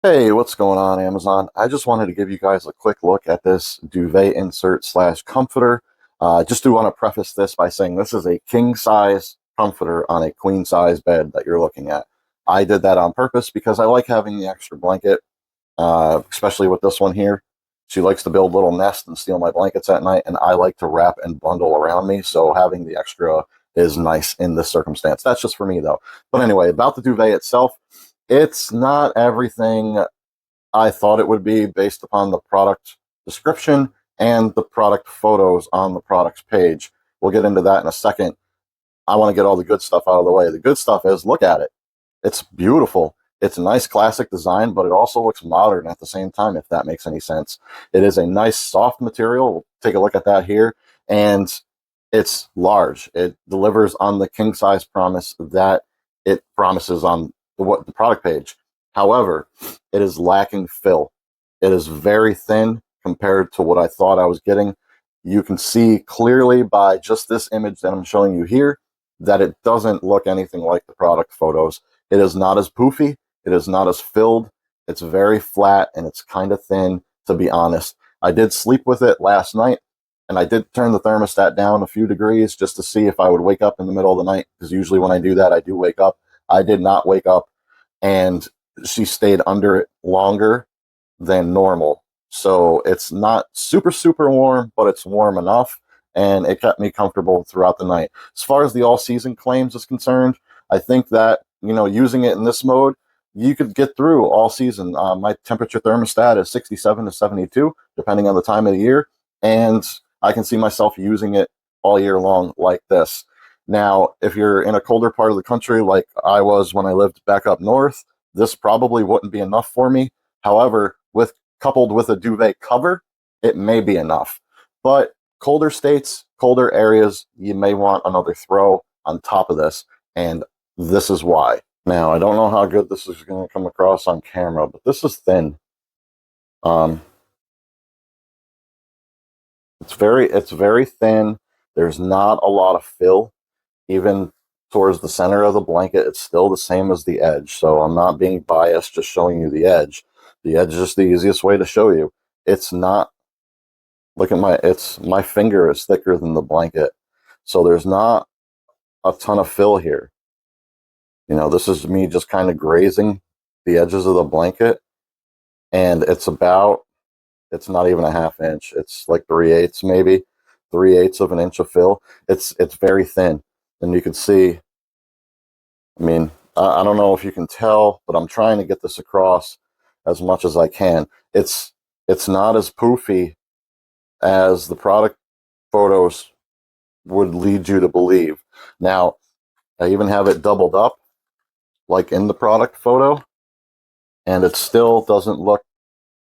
Hey, what's going on, Amazon? I just wanted to give you guys a quick look at this duvet insert slash comforter. I just do want to preface this by saying this is a king size comforter on a queen size bed that you're looking at. I did that on purpose because I like having the extra blanket, especially with this one here. She likes to build little nests and steal my blankets at night, and I like to wrap and bundle around me, so having the extra is nice in this circumstance. That's just for me, though. But anyway, about the duvet itself, it's not everything I thought it would be based upon the product description and the product photos on the product's page. We'll get into that in a second. I want to get all the good stuff out of the way. The good stuff is look at it. It's beautiful. It's a nice classic design, but it also looks modern at the same time, if that makes any sense. It is a nice soft material. We'll take a look at that here. And it's large. It delivers on the king size promise that it promises on the product page. However, it is lacking fill. It is very thin compared to what I thought I was getting. You can see clearly by just this image that I'm showing you here that it doesn't look anything like the product photos. It is not as poofy. It is not as filled. It's very flat and it's kind of thin, to be honest. I did sleep with it last night, and I did turn the thermostat down a few degrees just to see if I would wake up in the middle of the night, because usually when I do that, I do wake up. I did not wake up, and she stayed under it longer than normal. So it's not super, super warm, but it's warm enough, and it kept me comfortable throughout the night. As far as the all season claims is concerned, I think that, using it in this mode, you could get through all season. My temperature thermostat is 67 to 72, depending on the time of the year, and I can see myself using it all year long like this. Now, if you're in a colder part of the country, like I was when I lived back up north, this probably wouldn't be enough for me. However, coupled with a duvet cover, it may be enough. But colder states, colder areas, you may want another throw on top of this, and this is why. Now, I don't know how good this is going to come across on camera, but this is thin. Um, it's very thin. There's not a lot of fill. Even towards the center of the blanket, it's still the same as the edge. So I'm not being biased, just showing you the edge. The edge is just the easiest way to show you. It's not, look at my finger is thicker than the blanket. So there's not a ton of fill here. This is me just kind of grazing the edges of the blanket, and it's not even a half inch. It's like 3/8 maybe, 3/8 of an inch of fill. It's very thin, and you can see. I mean, I don't know if you can tell, but I'm trying to get this across as much as I can. It's not as poofy as the product photos would lead you to believe. Now, I even have it doubled up, like in the product photo, and it still doesn't look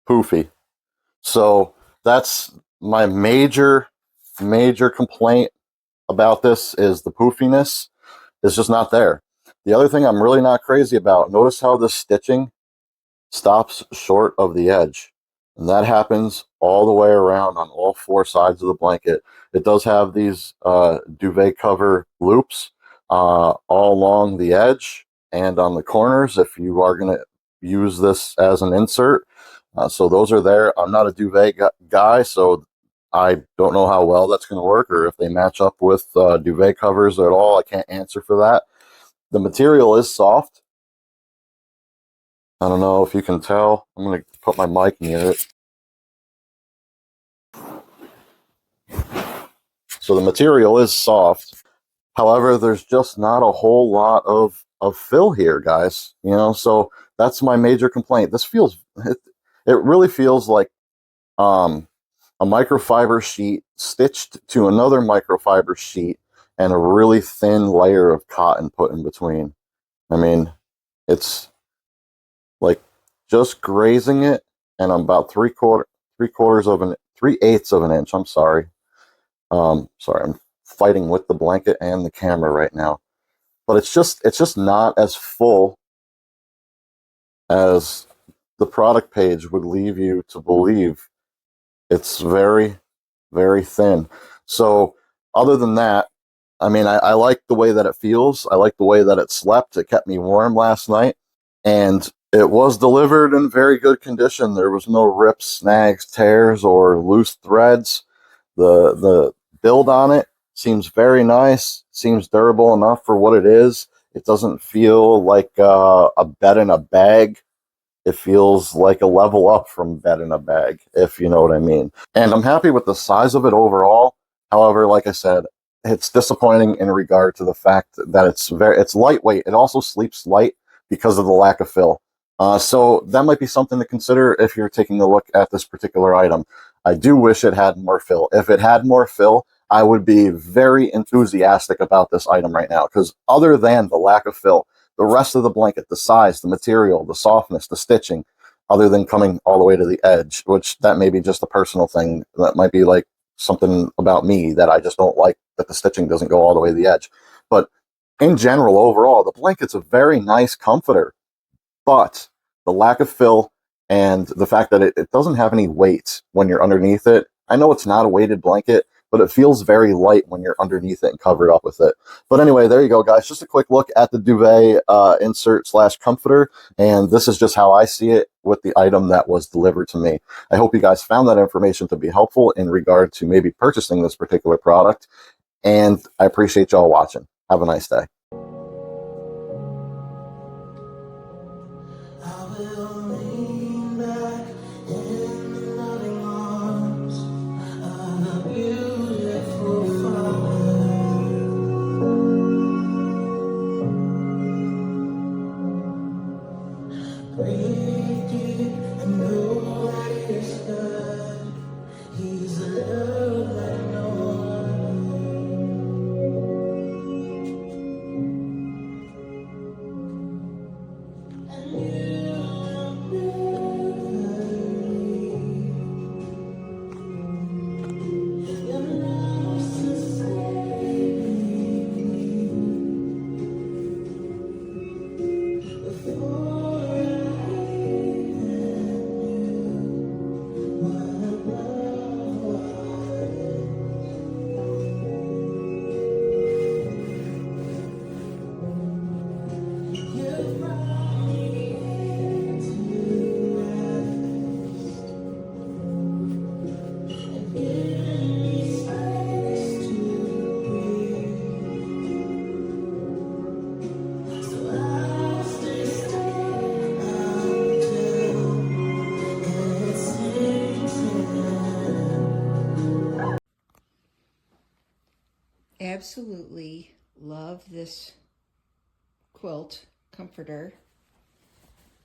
poofy. So that's my major complaint about this, is the poofiness is just not there. The other thing I'm really not crazy about, notice how this stitching stops short of the edge. And that happens all the way around on all four sides of the blanket. It does have these duvet cover loops all along the edge and on the corners if you are going to use this as an insert. So those are there. I'm not a duvet guy, so I don't know how well that's going to work, or if they match up with duvet covers at all. I can't answer for that. The material is soft. I don't know if you can tell. I'm going to put my mic near it. So the material is soft. However, there's just not a whole lot of fill here, guys. So that's my major complaint. It really feels like a microfiber sheet stitched to another microfiber sheet and a really thin layer of cotton put in between. I mean, it's like just grazing it, and I'm about 3/8 of an inch. I'm sorry. Sorry, I'm fighting with the blanket and the camera right now. But it's just not as full as the product page would leave you to believe. It's very, very thin. So other than that, I mean, I like the way that it feels. I like the way that it slept. It kept me warm last night. And It was delivered in very good condition. There was no rips, snags, tears, or loose threads. The build on it seems very nice. Seems durable enough for what it is. It doesn't feel like a bed in a bag. It feels like a level up from bed in a bag, if you know what I mean. And I'm happy with the size of it overall. However, like I said, it's disappointing in regard to the fact that it's lightweight. It also sleeps light because of the lack of fill. So that might be something to consider if you're taking a look at this particular item. I do wish it had more fill. If it had more fill, I would be very enthusiastic about this item right now, because other than the lack of fill, the rest of the blanket, the size, the material, the softness, the stitching, other than coming all the way to the edge, which that may be just a personal thing. That might be like something about me that I just don't like, that the stitching doesn't go all the way to the edge. But in general, overall, the blanket's a very nice comforter. But the lack of fill and the fact that it doesn't have any weight when you're underneath it. I know it's not a weighted blanket, but it feels very light when you're underneath it and covered up with it. But anyway, there you go, guys. Just a quick look at the duvet insert slash comforter. And this is just how I see it with the item that was delivered to me. I hope you guys found that information to be helpful in regard to maybe purchasing this particular product. And I appreciate y'all watching. Have a nice day. Breathe deep and know that it's good. He's a love like no other. And you never leave. Your love sustains me before Absolutely love this quilt comforter.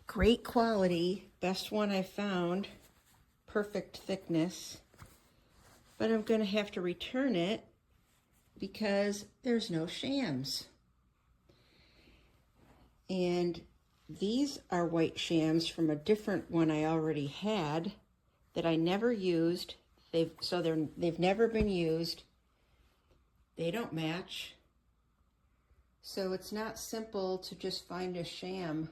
Great quality, best one I found, perfect thickness. But I'm going to have to return it because there's no shams. And these are white shams from a different one I already had that I never used. They've never been used. They don't match. So it's not simple to just find a sham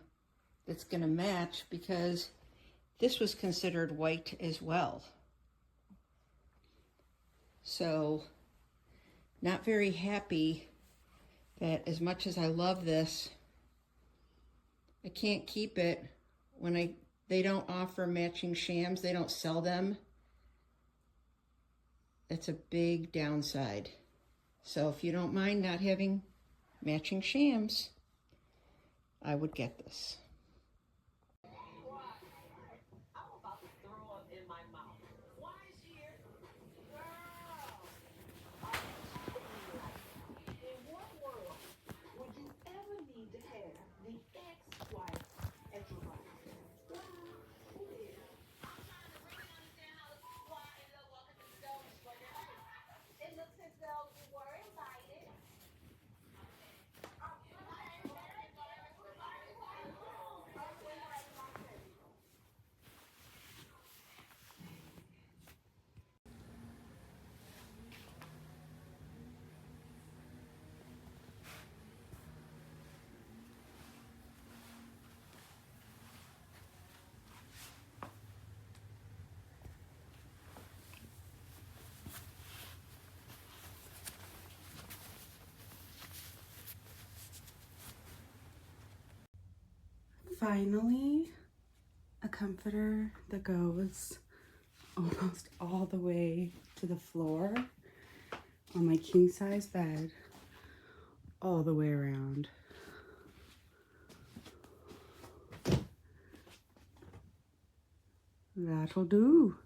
that's going to match, because this was considered white as well. So not very happy that, as much as I love this, I can't keep it when they don't offer matching shams. They don't sell them. That's a big downside. So if you don't mind not having matching shams, I would get this. Finally, a comforter that goes almost all the way to the floor on my king size bed, all the way around. That'll do.